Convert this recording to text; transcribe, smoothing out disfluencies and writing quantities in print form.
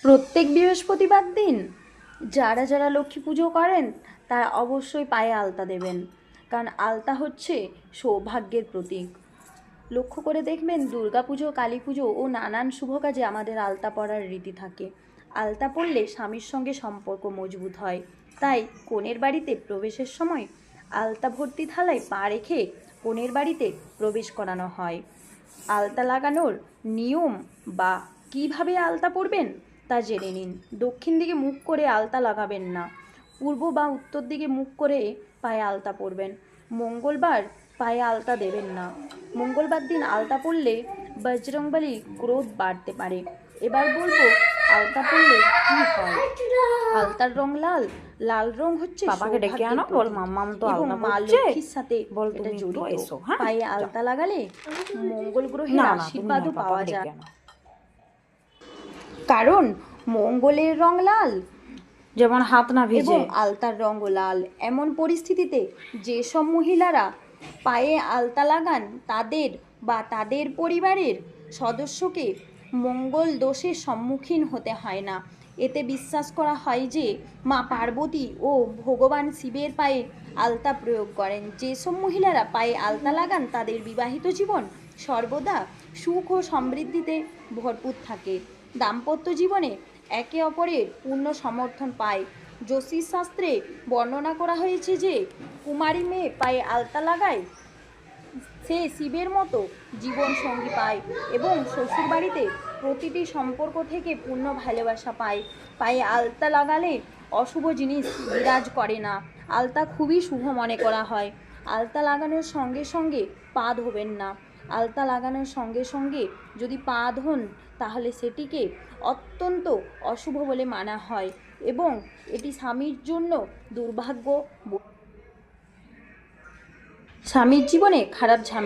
প্রত্যেক বৃহস্পতিবার দিন যারা যারা লক্ষ্মী পুজো করেন তারা অবশ্যই পায়ে আলতা দেবেন, কারণ আলতা হচ্ছে সৌভাগ্যের প্রতীক। লক্ষ্য করে দেখবেন দুর্গা পুজো, কালী পুজো ও নানান শুভ কাজে আমাদের আলতা পরার রীতি থাকে। আলতা পরলে স্বামীর সঙ্গে সম্পর্ক মজবুত হয়। তাই কনের বাড়িতে প্রবেশের সময় আলতা ভর্তি থালায় পা রেখে কনের বাড়িতে প্রবেশ করানো হয়। আলতা লাগানোর নিয়ম বা কিভাবে আলতা পরবেন তা জেনে নিন। দক্ষিণ দিকে মুখ করে আলতা লাগাবেন না, পূর্ব বা উত্তর দিকে মুখ করে পায়ে আলতা পরবেন। মঙ্গলবার পায়ে আলতা দেবেন না। মঙ্গলবার দিন আলতা পরলে বজরংবলী ক্রোধ বাড়তে পারে। এবার বলবো আলতা পরলে কি হয়। আলতার রং লাল। লাল রং হচ্ছে বাবাকে ডেকে আনো, বল মাম্মাম তো এবং আলতা মা পরছে, লক্ষ্মীর সাথে বল এটা তুমি জড়িত। এসো। হ্যাঁ, পায়ে আলতা লাগালে মঙ্গল গ্রহের না না, তুমি আশীর্বাদও নয়, পাওয়া বাবাকে যায়, ডেকে আনো। কারণ মঙ্গলের রং লাল যেমন হাত না এবং ভিজে। আলতার রঙও লাল। এমন পরিস্থিতিতে যেসব মহিলারা পায়ে আলতা লাগান তাদের বা তাদের পরিবারের সদস্যকে মঙ্গল দোষের সম্মুখীন হতে হয় না। এতে বিশ্বাস করা হয় যে মা পার্বতী ও ভগবান শিবের পায়ে আলতা প্রয়োগ করেন। যেসব মহিলারা পায়ে আলতা লাগান তাদের বিবাহিত জীবন সর্বদা সুখ ও সমৃদ্ধিতে ভরপুর থাকে। দাম্পত্য জীবনে একে অপরের পূর্ণ সমর্থন পায়। জ্যোতিষ শাস্ত্রে বর্ণনা করা হয়েছে যে কুমারী মেয়ে পায়ে আলতা লাগায় সে শিবের মতো জীবন সঙ্গী পায় এবং শ্বশুরবাড়িতে প্রতিটি সম্পর্ক থেকে পূর্ণ ভালোবাসা পায়। পায়ে আলতা লাগালে অশুভ জিনিস বিরাজ করে না। আলতা খুবই শুভ মনে করা হয়। আলতা লাগানোর সঙ্গে সঙ্গে পা ধোবেন না। আলতা লাগানোর সঙ্গে সঙ্গে যদি পা ধোন তাহলে সেটিকে অত্যন্ত অশুভ বলে মানা হয় এবং এটি স্বামীর জন্য দুর্ভাগ্য, স্বামীর জীবনে খারাপ ঝামেলা